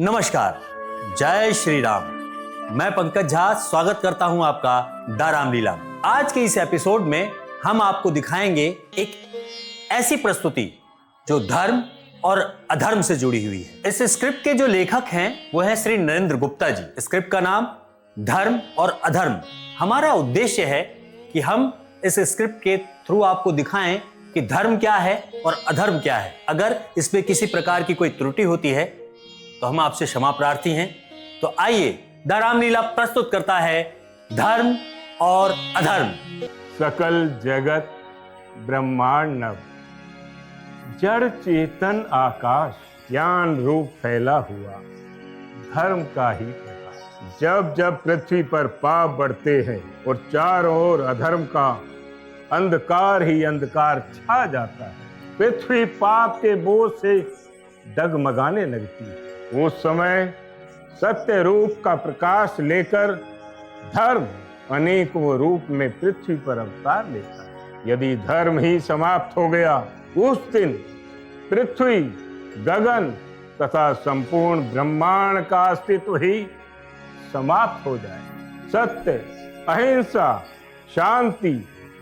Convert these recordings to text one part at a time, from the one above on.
नमस्कार, जय श्री राम। मैं पंकज झा स्वागत करता हूं आपका द रामलीला में। आज के इस एपिसोड में हम आपको दिखाएंगे एक ऐसी प्रस्तुति जो धर्म और अधर्म से जुड़ी हुई है। इस स्क्रिप्ट के जो लेखक हैं वो हैं श्री नरेंद्र गुप्ता जी। स्क्रिप्ट का नाम धर्म और अधर्म। हमारा उद्देश्य है कि हम इस स्क्रिप्ट के थ्रू आपको दिखाएं कि धर्म क्या है और अधर्म क्या है। अगर इसमें किसी प्रकार की कोई त्रुटि होती है तो हम आपसे क्षमा प्रार्थी हैं। तो आइए, द रामलीला प्रस्तुत करता है धर्म और अधर्म। सकल जगत ब्रह्मांड नभ, जड़ चेतन आकाश, ज्ञान रूप फैला हुआ धर्म का ही प्रकाश। जब जब पृथ्वी पर पाप बढ़ते हैं और चारों ओर अधर्म का अंधकार ही अंधकार छा जाता है, पृथ्वी पाप के बोझ से डगमगाने लगती है। उस समय सत्य रूप का प्रकाश लेकर धर्म अनेकों रूप में पृथ्वी पर अवतार लेता है। यदि धर्म ही समाप्त हो गया, उस दिन पृथ्वी, गगन तथा संपूर्ण ब्रह्मांड का अस्तित्व ही समाप्त हो जाए। सत्य, अहिंसा, शांति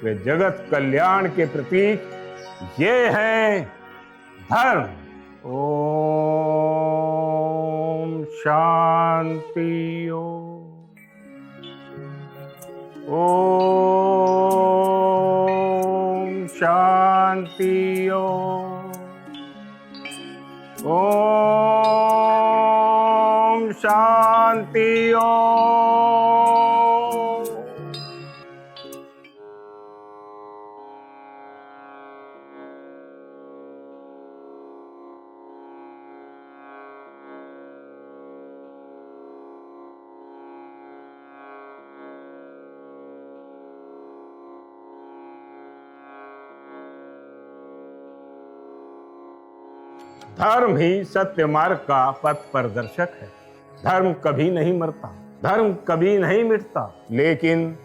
व जगत कल्याण के प्रतीक ये हैं धर्म। ओम शांति। ओम शांति। ओम शांति। धर्म ही सत्य मार्ग का पथ प्रदर्शक है। धर्म कभी नहीं मरता, धर्म कभी नहीं मिटता। लेकिन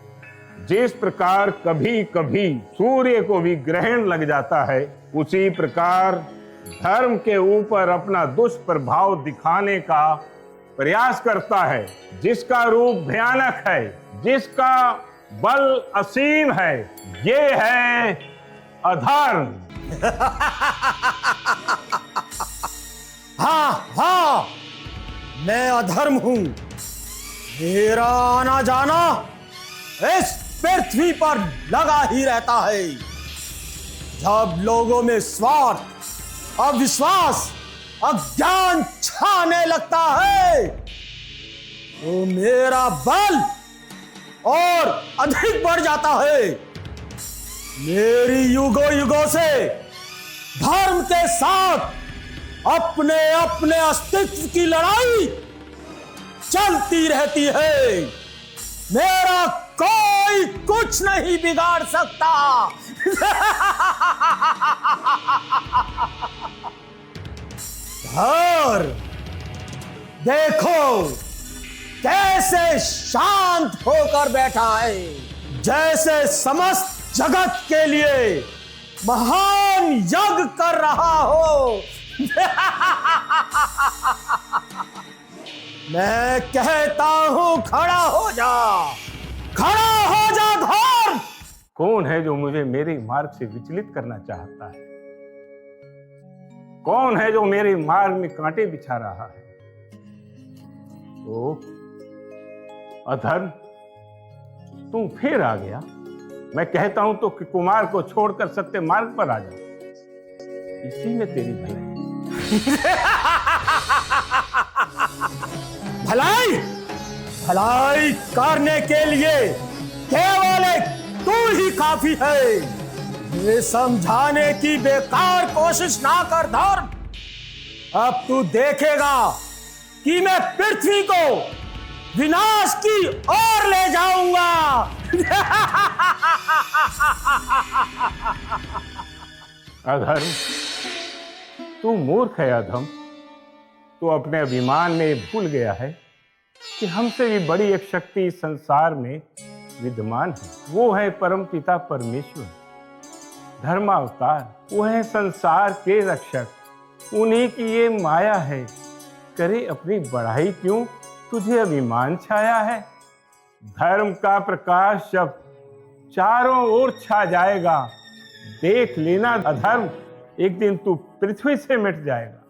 जिस प्रकार कभी कभी सूर्य को भी ग्रहण लग जाता है, उसी प्रकार धर्म के ऊपर अपना दुष्प्रभाव दिखाने का प्रयास करता है। जिसका रूप भयानक है, जिसका बल असीम है, ये है अधर्म। हाँ, मैं अधर्म हूं। मेरा आना जाना इस पृथ्वी पर लगा ही रहता है। जब लोगों में स्वार्थ, अविश्वास, अज्ञान छाने लगता है, तो मेरा बल और अधिक बढ़ जाता है। मेरी युगों युगों से धर्म के साथ अपने अपने अस्तित्व की लड़ाई चलती रहती है। मेरा कोई कुछ नहीं बिगाड़ सकता। धर्म देखो कैसे शांत होकर बैठा है, जैसे समस्त जगत के लिए महान यज्ञ कर रहा हो। मैं कहता हूं, खड़ा हो जा, खड़ा हो जा धर्म। कौन है जो मुझे मेरे मार्ग से विचलित करना चाहता है? कौन है जो मेरे मार्ग में कांटे बिछा रहा है? ओ अधर्म, तू फिर आ गया। मैं कहता हूं तो कि कुमार को छोड़कर सत्य मार्ग पर आ जा। इसी में तेरी भलाई। भलाई भलाई करने के लिए केवल एक तू ही काफी है। ये समझाने की बेकार कोशिश ना कर धर्म। अब तू देखेगा कि मैं पृथ्वी को विनाश की ओर ले जाऊंगा। अधर्म, तू मूर्ख है। अधम, तू अपने अभिमान में भूल गया है कि हमसे भी बड़ी एक शक्ति इस संसार में विद्यमान है। वो है परमपिता परमेश्वर, धर्मावतार। वो है संसार के रक्षक। उन्हीं की ये माया है करे अपनी बढ़ाई क्यों? तुझे अभिमान छाया है। धर्म का प्रकाश जब चारों ओर छा जाएगा, देख लेना अधर्म, एक दिन तू पृथ्वी से मिट जाएगा।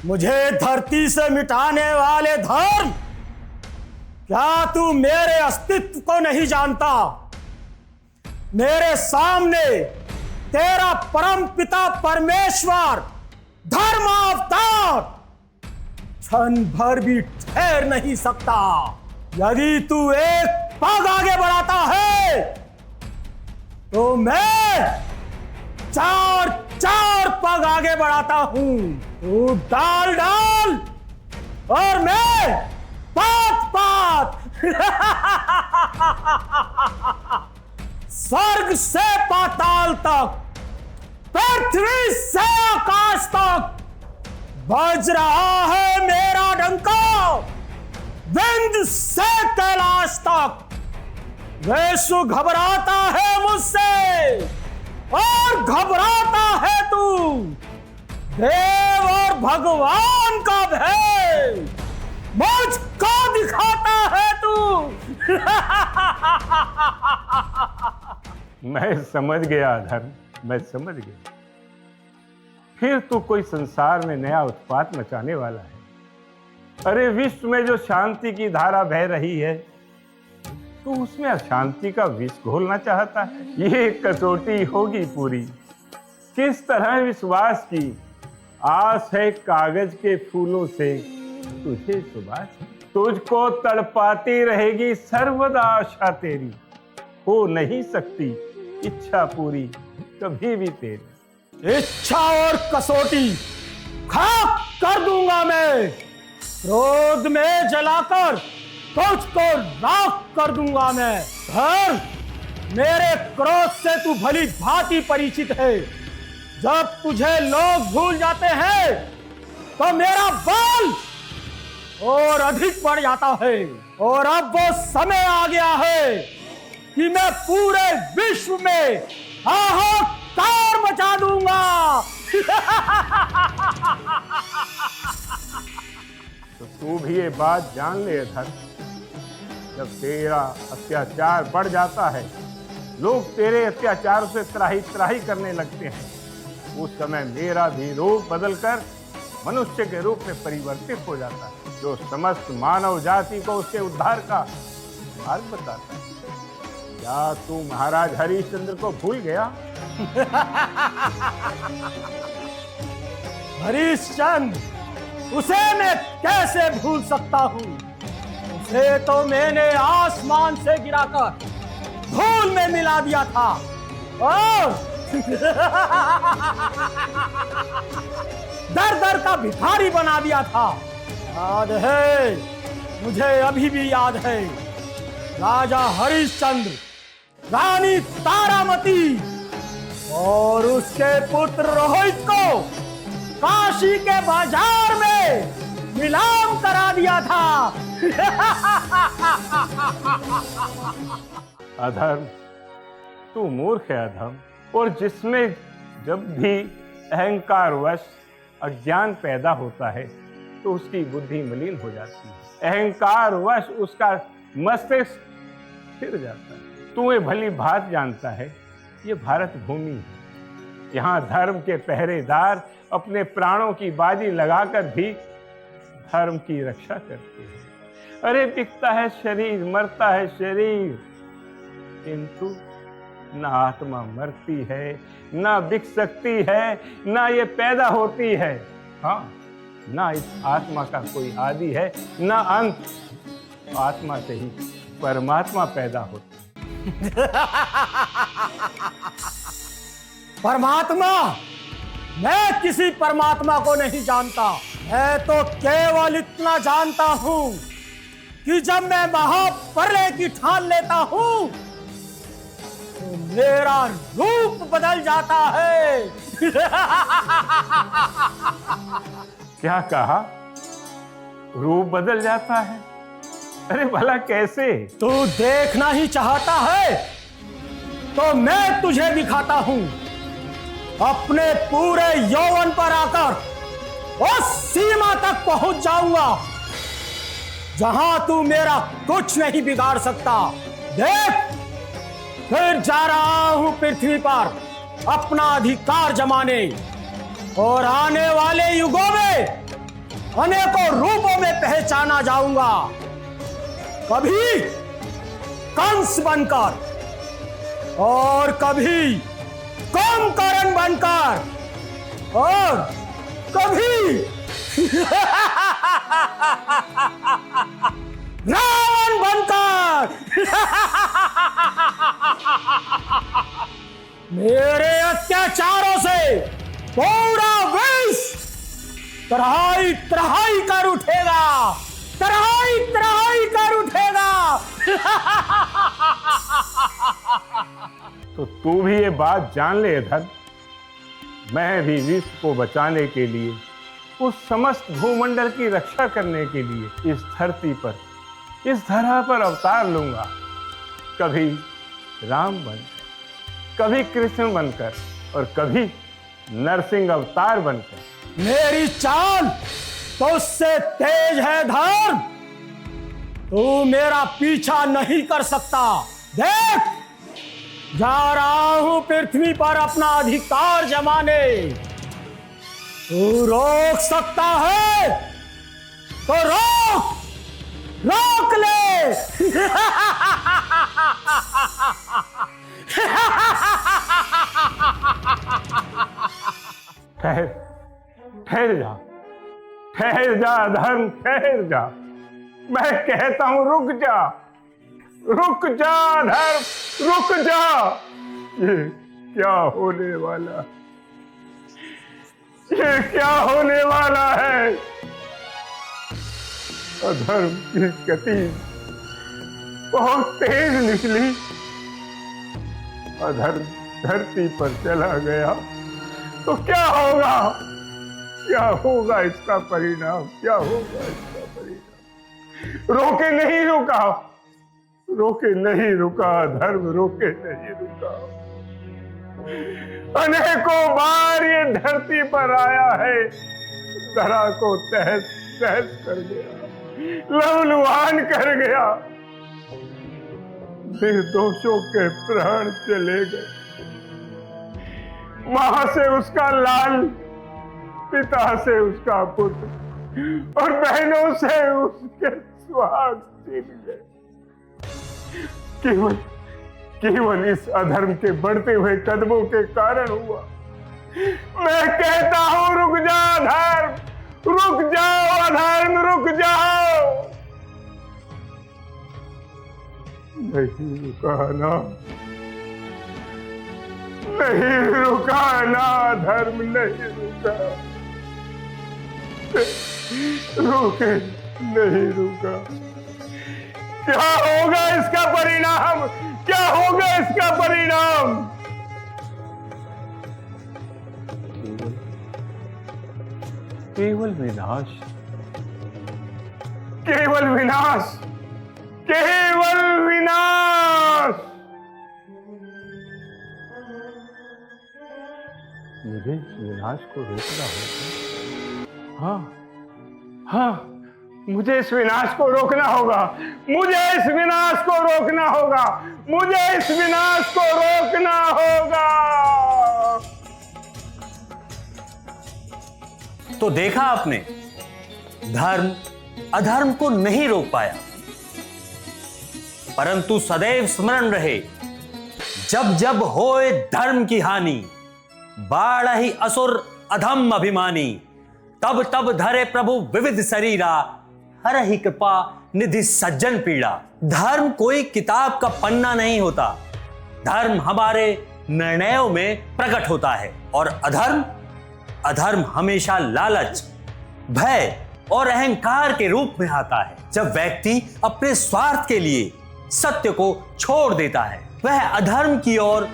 मुझे धरती से मिटाने वाले धर्म, क्या तू मेरे अस्तित्व को नहीं जानता? मेरे सामने तेरा परम पिता परमेश्वर धर्म अवतार क्षण भर भी ठहर नहीं सकता। यदि तू एक पग आगे बढ़ाता है तो मैं चार चार पग आगे बढ़ाता हूं। तू डाल डाल और मैं पात पात। स्वर्ग से पाताल तक, पृथ्वी से आकाश तक बज रहा है मेरा डंका। विंध्य से कैलाश तक वैसु घबराता है मुझसे, और घबराता है तू। देव और भगवान का भय मुझको दिखाता है तू। मैं समझ गया धर्म, मैं समझ गया। फिर तू कोई संसार में नया उत्पात मचाने वाला है। अरे विश्व में जो शांति की धारा बह रही है, तू उसमें अशांति का विष घोलना चाहता है। ये कसौटी होगी पूरी। किस तरह विश्वास की आस है कागज के फूलों से तुझे सुबास। तुझको तड़पाती रहेगी सर्वदा आशा तेरी, हो नहीं सकती इच्छा पूरी कभी भी तेरी। इच्छा और कसौटी खाक कर दूंगा मैं, क्रोध में जलाकर तुझको राख कर दूंगा मैं। धर्म, मेरे क्रोध से तू भली भांति परिचित है। जब तुझे लोग भूल जाते हैं तो मेरा बल और अधिक बढ़ जाता है। और अब वो समय आ गया है कि मैं पूरे विश्व में हाहाकार मचा दूंगा। तो तू भी ये बात जान ले धर्म, जब तेरा अत्याचार बढ़ जाता है, लोग तेरे अत्याचार से त्राही त्राही करने लगते हैं, उस समय मेरा भी रूप बदलकर मनुष्य के रूप में परिवर्तित हो जाता है, जो समस्त मानव जाति को उसके उद्धार का मार्ग बताता है। क्या तू महाराज हरिश्चंद्र को भूल गया? हरिश्चंद्र, उसे मैं कैसे भूल सकता हूँ? उसे तो मैंने आसमान से गिराकर धूल में मिला दिया था और दर दर का भिखारी बना दिया था। याद है, मुझे अभी भी याद है। राजा हरिश्चंद्र, रानी तारामती और उसके पुत्र रोहित को काशी के बाजार में नीलाम करा दिया था। अधर्म, तू मूर्ख है अधर्म। और जिसमें जब भी अहंकारवश अज्ञान पैदा होता है तो उसकी बुद्धि मलिन हो जाती है। अहंकारवश उसका मस्तिष्क फिर जाता है। तू ये भली भांति जानता है, ये भारत भूमि है। यहाँ धर्म के पहरेदार अपने प्राणों की बाजी लगाकर भी धर्म की रक्षा करते हैं। अरे बिकता है शरीर, मरता है शरीर, किंतु ना आत्मा मरती है, ना बिक सकती है, ना ये पैदा होती है। हाँ, ना इस आत्मा का कोई आदि है, ना अंत। आत्मा से ही परमात्मा पैदा होता है। परमात्मा? मैं किसी परमात्मा को नहीं जानता। मैं तो केवल इतना जानता हूं कि जब मैं महाप्रलय की ठान लेता हूं तो मेरा रूप बदल जाता है। क्या कहा? रूप बदल जाता है? अरे भला कैसे? तू देखना ही चाहता है तो मैं तुझे दिखाता हूं। अपने पूरे यौवन पर आकर उस सीमा तक पहुंच जाऊंगा जहां तू मेरा कुछ नहीं बिगाड़ सकता। देख, फिर जा रहा हूं पृथ्वी पर अपना अधिकार जमाने, और आने वाले युगों में अनेकों रूपों में पहचाना जाऊंगा। कभी कंस बनकर और कभी कुंभकर्ण बनकर और कभी रावण बनकर। मेरे अत्याचारों से पूरा विश्व त्राही त्राही कर उठेगा, त्राही त्राही कर उठेगा। तो तू भी ये बात जान ले अधर्म, मैं भी विश्व को बचाने के लिए, उस समस्त भूमंडल की रक्षा करने के लिए इस धरती पर, इस धरा पर अवतार लूंगा। कभी राम बनकर, कभी कृष्ण बनकर, और कभी नरसिंह अवतार बनकर। मेरी चाल तो उससे तेज है धर्म, तू मेरा पीछा नहीं कर सकता। देख, जा रहा हूं पृथ्वी पर अपना अधिकार जमाने। तू रोक सकता है तो रोक, रोक ले। ठहर, ठहर जा, ठहर जा धर्म, ठहर जा। मैं कहता हूं रुक जा, रुक जा धर्म, रुक जा। ये क्या होने वाला, ये क्या होने वाला है? अधर्म की गति बहुत तेज निकली। अधर्म धरती पर चला गया तो क्या होगा? क्या होगा इसका परिणाम? क्या होगा इसका परिणाम? रोके नहीं रुका, रोके नहीं रुका, धर्म रोके नहीं रुका। अनेकों बार ये धरती पर आया है, धरा को तहस तहस कर गया, लहूलुहान कर गया। निर्दोषों के प्राण चले गए। मां से उसका लाल, पिता से उसका पुत्र, और बहनों से उसके सुहाग छिन गए। केवल केवल इस अधर्म के बढ़ते हुए कदमों के कारण हुआ। मैं कहता हूं रुक जा अधर्म, रुक जाओ अधर्म, रुक जाओ। नहीं रुका ना, नहीं रुका ना धर्म, नहीं रुका, रुके नहीं रुका। क्या होगा इसका परिणाम? क्या होगा इसका परिणाम? केवल विनाश, केवल विनाश, केवल विनाश। मुझे इस विनाश को रोकना होगा। हाँ हाँ, मुझे इस विनाश को रोकना होगा, मुझे इस विनाश को रोकना होगा, मुझे इस विनाश को रोकना होगा। तो देखा आपने, धर्म अधर्म को नहीं रोक पाया, परंतु सदैव स्मरण रहे, जब जब होए धर्म की हानि, बाढ़हि असुर अधम अभिमानी, तब तब धरे प्रभु विविध शरीरा, हरहि कृपा निधि सज्जन पीड़ा। धर्म कोई किताब का पन्ना नहीं होता, धर्म हमारे निर्णयों में प्रकट होता है। और अधर्म, अधर्म हमेशा लालच, भय और अहंकार के रूप में आता है। जब व्यक्ति अपने स्वार्थ के लिए सत्य को छोड़ देता है, वह अधर्म की ओर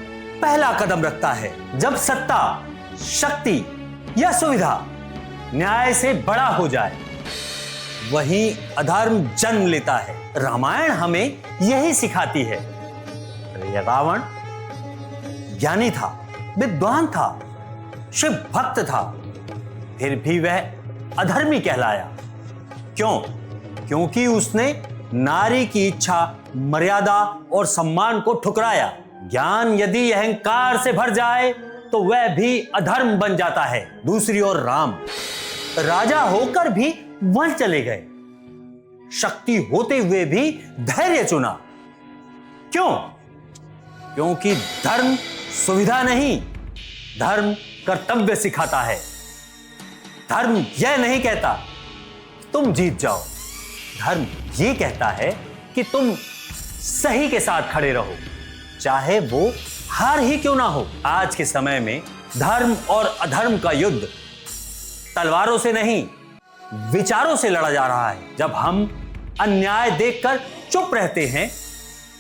पहला कदम रखता है। जब सत्ता, शक्ति या सुविधा न्याय से बड़ा हो जाए, वहीं अधर्म जन्म लेता है। रामायण हमें यही सिखाती है। रावण ज्ञानी था, विद्वान था, शिव भक्त था, फिर भी वह अधर्मी कहलाया। क्यों? क्योंकि उसने नारी की इच्छा, मर्यादा और सम्मान को ठुकराया। ज्ञान यदि अहंकार से भर जाए तो वह भी अधर्म बन जाता है। दूसरी ओर राम राजा होकर भी वन चले गए, शक्ति होते हुए भी धैर्य चुना। क्यों? क्योंकि धर्म सुविधा नहीं, धर्म कर्तव्य सिखाता है। धर्म यह नहीं कहता तुम जीत जाओ, धर्म यह कहता है कि तुम सही के साथ खड़े रहो, चाहे वो हार ही क्यों ना हो। आज के समय में धर्म और अधर्म का युद्ध तलवारों से नहीं, विचारों से लड़ा जा रहा है। जब हम अन्याय देखकर चुप रहते हैं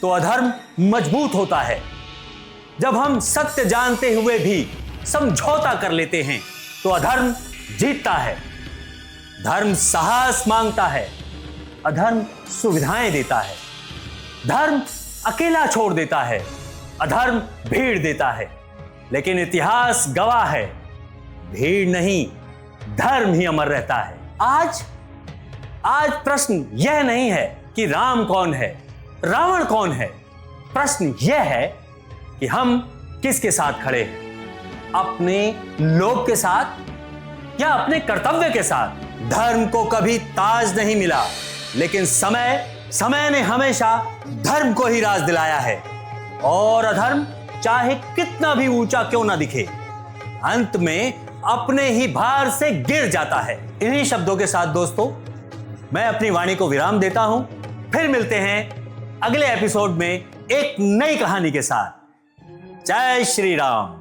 तो अधर्म मजबूत होता है। जब हम सत्य जानते हुए भी समझौता कर लेते हैं तो अधर्म जीतता है। धर्म साहस मांगता है, अधर्म सुविधाएं देता है। धर्म अकेला छोड़ देता है, अधर्म भीड़ देता है। लेकिन इतिहास गवाह है, भीड़ नहीं, धर्म ही अमर रहता है। आज प्रश्न यह नहीं है कि राम कौन है, रावण कौन है। प्रश्न यह है कि हम किसके साथ खड़े हैं, अपने लोभ के साथ या अपने कर्तव्य के साथ। धर्म को कभी ताज नहीं मिला, लेकिन समय ने हमेशा धर्म को ही राज दिलाया है। और अधर्म चाहे कितना भी ऊंचा क्यों ना दिखे, अंत में अपने ही भार से गिर जाता है। इन्हीं शब्दों के साथ दोस्तों, मैं अपनी वाणी को विराम देता हूं। फिर मिलते हैं अगले एपिसोड में एक नई कहानी के साथ। जय श्री राम।